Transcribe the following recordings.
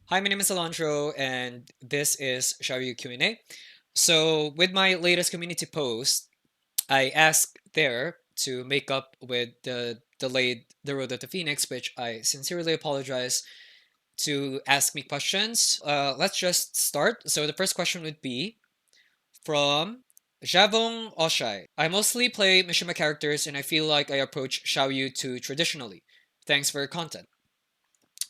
Hi, my name is Silantro, and this is XIAOYU Q&A. So, with my latest community post, I asked there to make up with the delayed The Road of the Phoenix, which I sincerely apologize to ask me questions. Let's just start. So, the first question would be from javongoshay. I mostly play Mishima characters, and I feel like I approach XIAOYU too traditionally. Thanks for your content.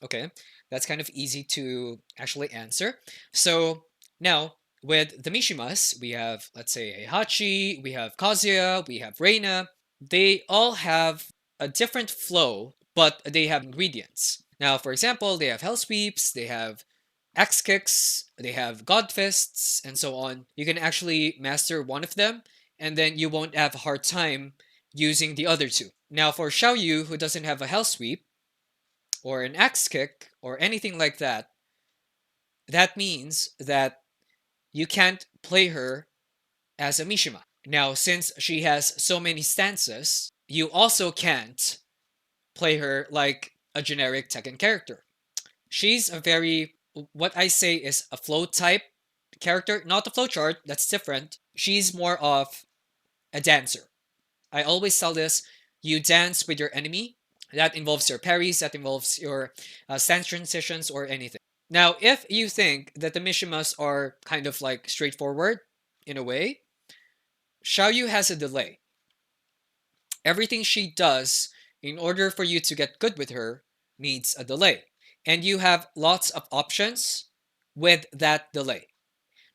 Okay, that's kind of easy to actually answer. So now with the Mishimas, we have, let's say, Heihachi, we have Kazuya, we have Reina. They all have a different flow, but they have ingredients. Now, for example, they have Hell Sweeps, they have Axe Kicks, they have God Fists, and so on. You can actually master one of them, and then you won't have a hard time using the other two. Now, for XIAOYU, who doesn't have a Hell Sweep, or an axe kick or anything like that, that means that you can't play her as a Mishima. Now, since she has so many stances, you also can't play her like a generic Tekken character. She's a very, what I say is a flow type character, not a flow chart, that's different. She's more of a dancer. I always tell this, you dance with your enemy. That involves your parries, that involves your stance transitions or anything. Now, if you think that the Mishimas are kind of like straightforward in a way, XIAOYU has a delay. Everything she does in order for you to get good with her needs a delay. And you have lots of options with that delay.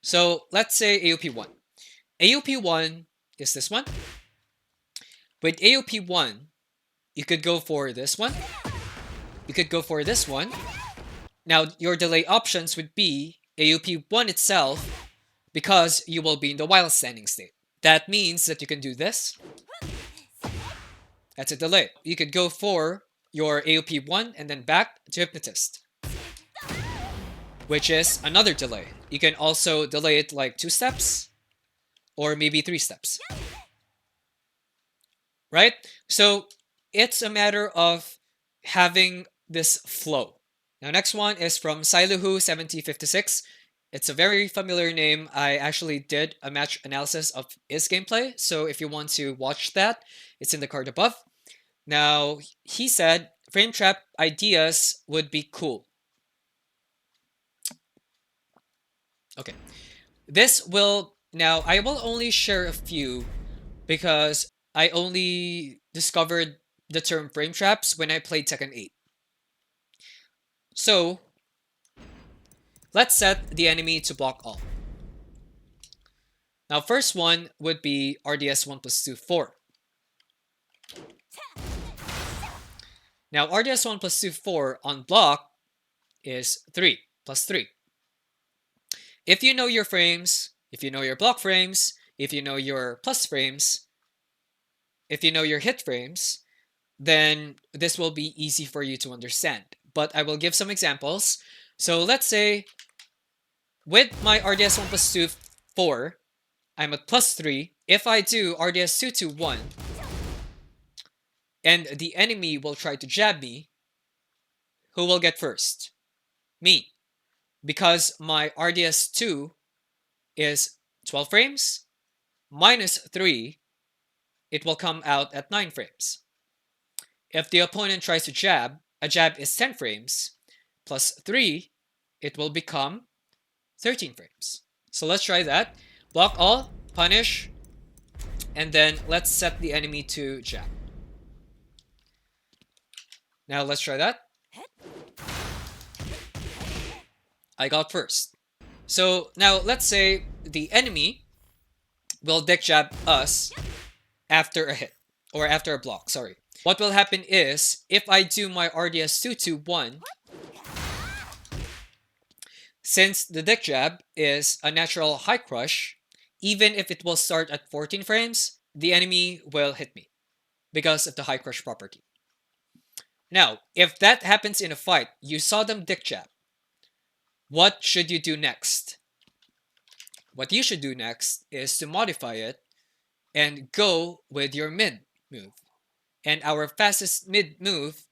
So let's say AOP1. AOP1 is this one. With AOP1, you could go for this one. You could go for this one. Now, your delay options would be AOP1 itself because you will be in the while standing state. That means that you can do this. That's a delay. You could go for your AOP1 and then back to Hypnotist, which is another delay. You can also delay it like 2 steps or maybe 3 steps. Right? So it's a matter of having this flow. Now, next one is from Siluhu7056. It's a very familiar name. I actually did a match analysis of his gameplay, so if you want to watch that, it's in the card above. Now, he said frame trap ideas would be cool. Okay, this will, now I will only share a few because I only discovered the term frame traps when I played Tekken 8. So, let's set the enemy to block all. Now, first one would be RDS 1 plus 2, 4. Now, RDS 1 plus 2, 4 on block is 3 plus 3. If you know your frames, if you know your block frames, if you know your plus frames, if you know your hit frames, then this will be easy for you to understand. But I will give some examples. So let's say with my RDS 1 plus 2, 4, I'm at plus 3. If I do RDS 2 to 1, and the enemy will try to jab me, who will get first? Me. Because my RDS 2 is 12 frames, minus 3, it will come out at 9 frames. If the opponent tries to jab, a jab is 10 frames, plus 3, it will become 13 frames. So let's try that. Block all, punish, and then let's set the enemy to jab. Now let's try that. I got first. So now let's say the enemy will deck jab us after a hit, or after a block, sorry. What will happen is, if I do my RDS 2 to 1, since the deck jab is a natural high crush, even if it will start at 14 frames, the enemy will hit me because of the high crush property. Now, if that happens in a fight, you saw them deck jab. What should you do next? What you should do next is to modify it and go with your mid move. And our fastest mid move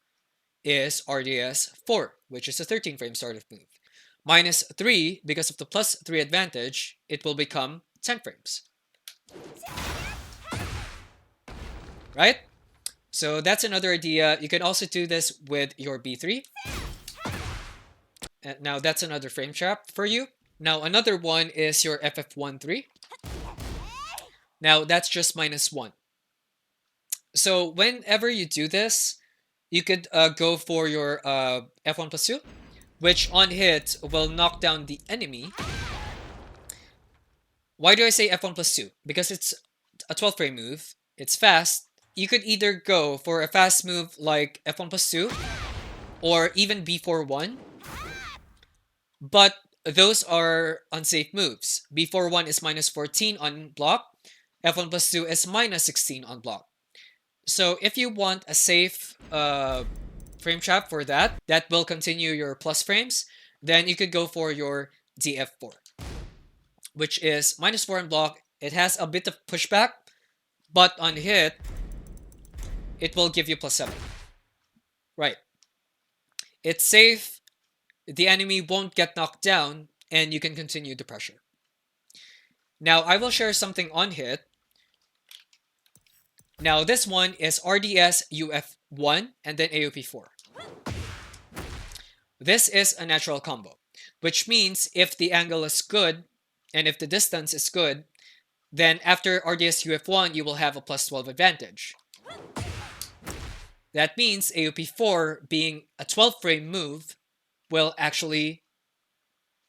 is RDS 4, which is a 13 frame start of move. Minus 3, because of the plus 3 advantage, it will become 10 frames. Right? So that's another idea. You can also do this with your B3. And now that's another frame trap for you. Now another one is your FF13. Now that's just minus 1. So whenever you do this, you could go for your F1 plus 2, which on hit will knock down the enemy. Why do I say F1 plus 2? Because it's a 12 frame move. It's fast. You could either go for a fast move like F1 plus 2 or even B4-1. But those are unsafe moves. B4-1 is minus 14 on block. F1 plus 2 is minus 16 on block. So if you want a safe frame trap for that will continue your plus frames, then you could go for your DF4, which is minus 4 on block. It has a bit of pushback, but on hit, it will give you plus 7. Right. It's safe, the enemy won't get knocked down, and you can continue the pressure. Now, I will share something on hit. Now, this one is RDS UF1 and then AOP 4. This is a natural combo, which means if the angle is good and if the distance is good, then after RDS UF1, you will have a plus 12 advantage. That means AOP 4 being a 12 frame move will actually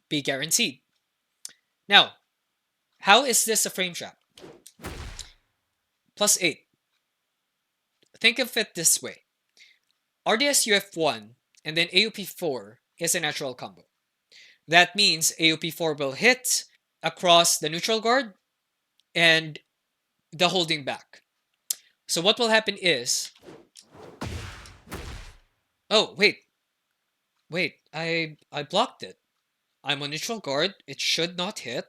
be guaranteed. Now, how is this a frame trap? Plus 8. Think of it this way. RDS UF1 and then AOP 4 is a natural combo. That means AOP 4 will hit across the neutral guard and the holding back. So what will happen is... Oh, wait, I blocked it. I'm on neutral guard. It should not hit.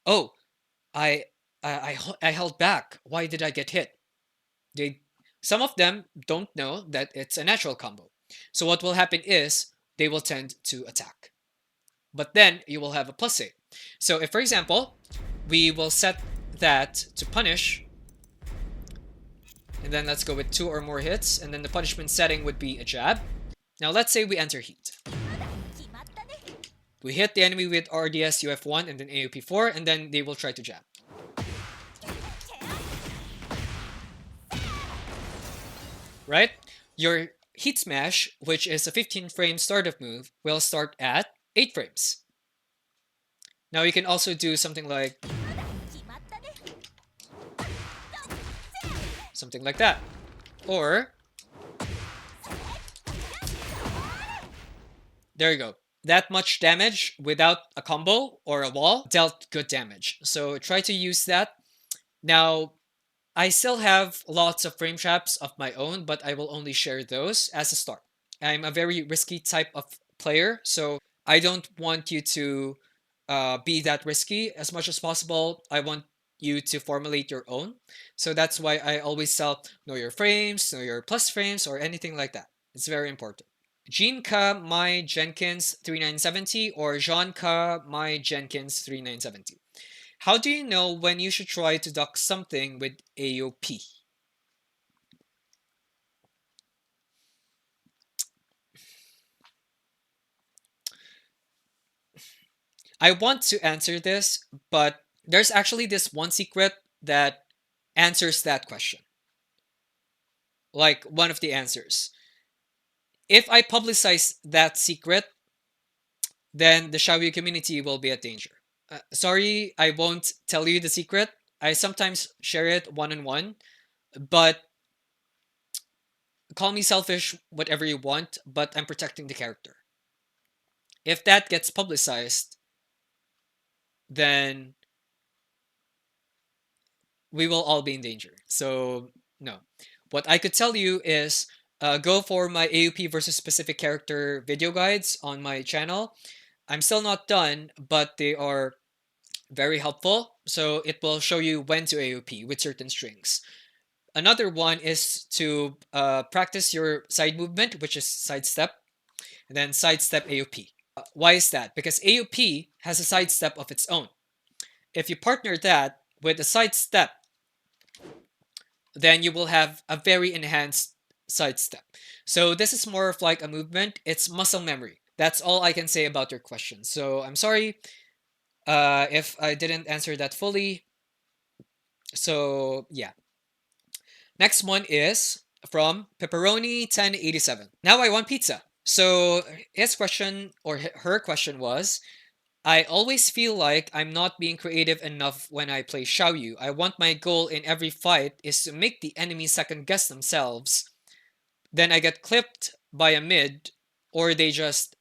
Oh, I held back. Why did I get hit? Some of them don't know that it's a natural combo. So what will happen is they will tend to attack. But then you will have a plus 8. So if, for example, we will set that to punish, and then let's go with 2 or more hits, and then the punishment setting would be a jab. Now let's say we enter heat. We hit the enemy with RDS UF1 and then AOP 4, and then they will try to jab. Right? Your heat smash, which is a 15 frame startup move, will start at 8 frames. Now you can also do something like that. Or there you go. That much damage without a combo or a wall dealt good damage. So try to use that. Now, I still have lots of frame traps of my own, but I will only share those as a start. I'm a very risky type of player, so I don't want you to be that risky as much as possible. I want you to formulate your own. So that's why I always tell know your frames, know your plus frames, or anything like that. It's very important. Jean Ka My Jenkins 3970 or Jean Ka My Jenkins 3970. How do you know when you should try to duck something with AOP? I want to answer this, but there's actually this one secret that answers that question. Like one of the answers. If I publicize that secret, then the XIAOYU community will be at danger. Sorry, I won't tell you the secret. I sometimes share it one-on-one, but call me selfish, whatever you want, but I'm protecting the character. If that gets publicized, then we will all be in danger. So, no. What I could tell you is go for my AOP versus specific character video guides on my channel. I'm still not done, but they are very helpful. So it will show you when to AOP with certain strings. Another one is to practice your side movement, which is sidestep, and then sidestep AOP. Why is that? Because AOP has a sidestep of its own. If you partner that with a sidestep, then you will have a very enhanced sidestep. So this is more of like a movement. It's muscle memory. That's all I can say about your question. So I'm sorry if I didn't answer that fully. So yeah. Next one is from Pepperoni1087. Now I want pizza. So his question or her question was, I always feel like I'm not being creative enough when I play XIAOYU. I want my goal in every fight is to make the enemy second guess themselves. Then I get clipped by a mid, or they just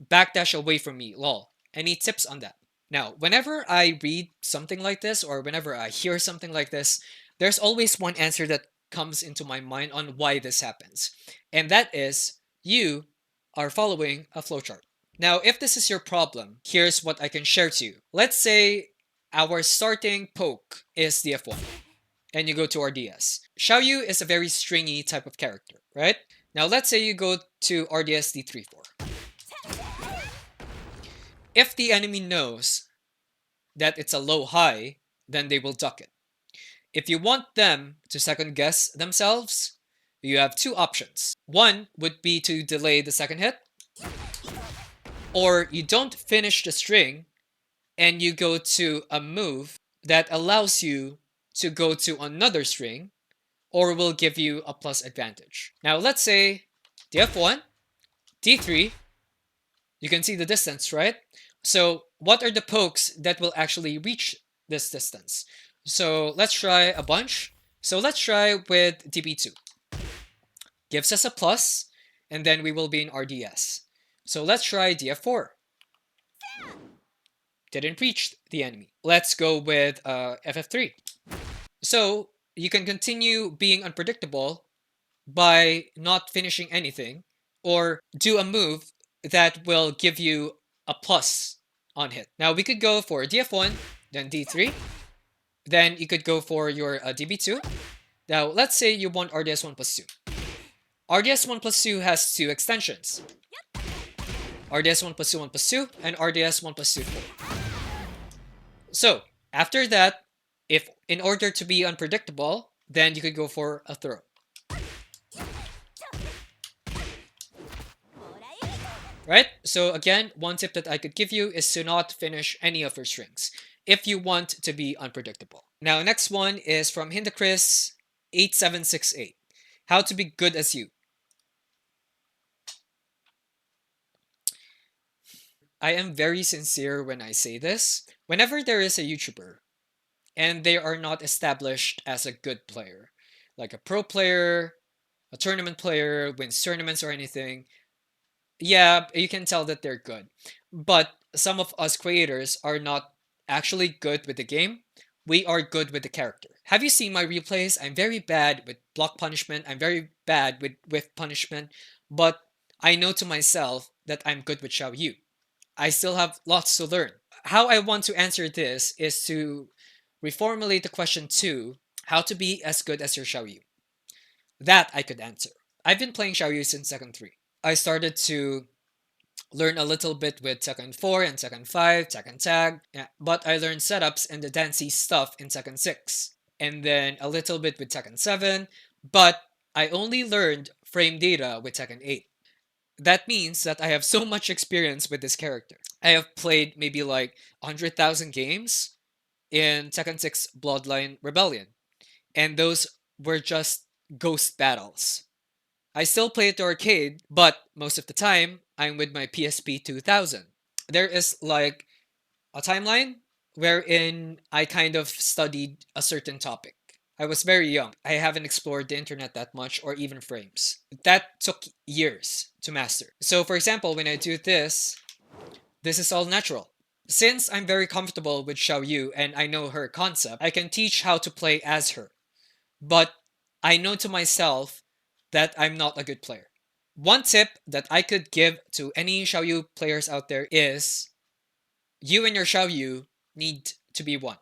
backdash away from me. Lol. Any tips on that? Now, whenever I read something like this, or whenever I hear something like this, there's always one answer that comes into my mind on why this happens. And that is, you are following a flowchart. Now, if this is your problem, here's what I can share to you. Let's say our starting poke is the F1, and you go to RDS. XIAOYU is a very stringy type of character, right? Now, let's say you go to RDS D3-4. If the enemy knows that it's a low high, then they will duck it. If you want them to second guess themselves, you have two options. One would be to delay the second hit, or you don't finish the string and you go to a move that allows you to go to another string or will give you a plus advantage. Now let's say DF1, D3, you can see the distance, right? So what are the pokes that will actually reach this distance? So let's try a bunch. So let's try with DB2. Gives us a plus, and then we will be in RDS. So let's try DF4. Didn't reach the enemy. Let's go with FF3. So you can continue being unpredictable by not finishing anything, or do a move that will give you a plus on hit. Now we could go for DF1, then D3, then you could go for your DB2. Now let's say you want RDS 1 plus 2. RDS 1 plus 2 has two extensions. RDS 1 plus 2, 1 plus 2, and RDS 1 plus 2, 4. So after that, if in order to be unpredictable, then you could go for a throw. Right? So again, one tip that I could give you is to not finish any of your strings if you want to be unpredictable. Now, next one is from Hindachris8768. How to be good as you. I am very sincere when I say this. Whenever there is a YouTuber and they are not established as a good player, like a pro player, a tournament player, wins tournaments or anything, yeah, you can tell that they're good. But some of us creators are not actually good with the game. We are good with the character. Have you seen my replays? I'm very bad with block punishment. I'm very bad with whiff punishment. But I know to myself that I'm good with XIAOYU. I still have lots to learn. How I want to answer this is to reformulate the question to how to be as good as your XIAOYU. That I could answer. I've been playing XIAOYU since Second 3. I started to learn a little bit with Second 4 and Second 5, Second Tag, yeah, but I learned setups and the dancey stuff in Second 6. And then a little bit with Second 7, but I only learned frame data with Second 8. That means that I have so much experience with this character. I have played maybe like 100,000 games in Second 6 Bloodline Rebellion, and those were just ghost battles. I still play it to arcade, but most of the time, I'm with my PSP 2000. There is like a timeline wherein I kind of studied a certain topic. I was very young. I haven't explored the internet that much or even frames. That took years to master. So for example, when I do this is all natural. Since I'm very comfortable with XIAOYU and I know her concept, I can teach how to play as her. But I know to myself that I'm not a good player. One tip that I could give to any XIAOYU players out there is you and your XIAOYU need to be one.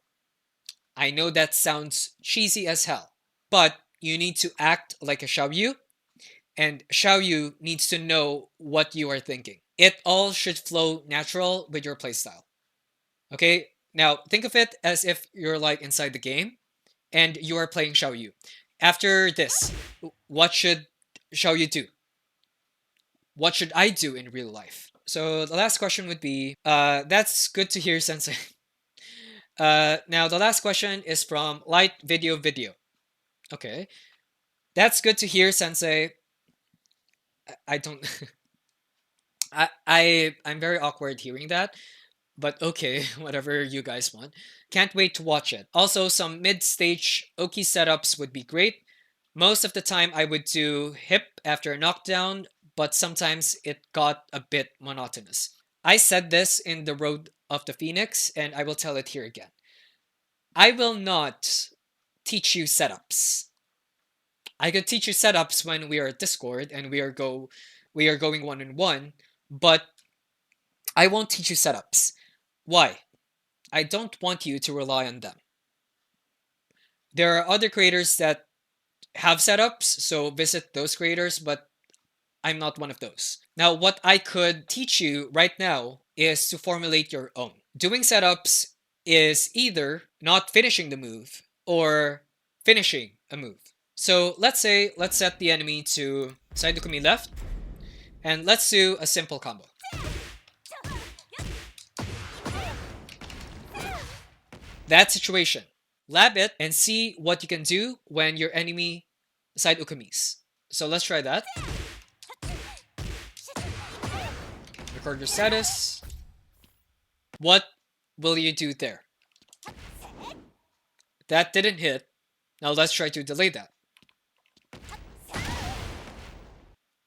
I know that sounds cheesy as hell, but you need to act like a XIAOYU, and XIAOYU needs to know what you are thinking. It all should flow natural with your playstyle. Okay? Now, think of it as if you're like inside the game and you are playing XIAOYU. After this, what should XIAOYU do? What should I do in real life? So the last question would be, that's good to hear, Sensei. Now the last question is from lightvideovideo. Okay, that's good to hear, Sensei. I don't. I'm very awkward hearing that, but okay, whatever you guys want. Can't wait to watch it. Also, some mid-stage Oki setups would be great. Most of the time, I would do hip after a knockdown, but sometimes it got a bit monotonous. I said this in the Road of the Phoenix, and I will tell it here again. I will not teach you setups. I could teach you setups when we are at Discord and we are going one on one, but I won't teach you setups. Why? I don't want you to rely on them. There are other creators that have setups, so visit those creators, but I'm not one of those. Now, what I could teach you right now is to formulate your own. Doing setups is either not finishing the move or finishing a move. So let's set the enemy to side Ukumi left, and let's do a simple combo. That situation. Lab it and see what you can do when your enemy side Ukumis. So let's try that. Record your status. What will you do there? That didn't hit. Now let's try to delay that.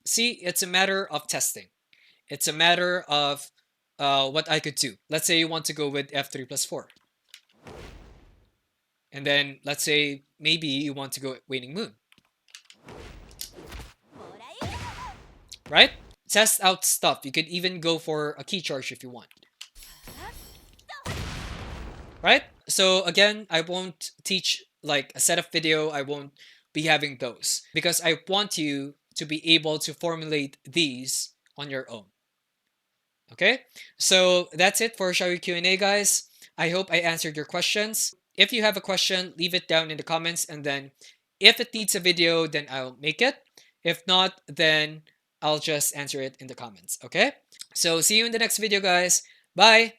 See, it's a matter of testing. It's a matter of what I could do. Let's say you want to go with F3 plus 4. And then let's say maybe you want to go Waning Moon. Right? Test out stuff. You could even go for a key charge if you want. Right? So again, I won't teach like a setup video. I won't be having those because I want you to be able to formulate these on your own. Okay? So that's it for XIAOYU Q&A, guys. I hope I answered your questions. If you have a question, leave it down in the comments, and then if it needs a video, then I'll make it. If not, then I'll just answer it in the comments, okay? So see you in the next video, guys. Bye!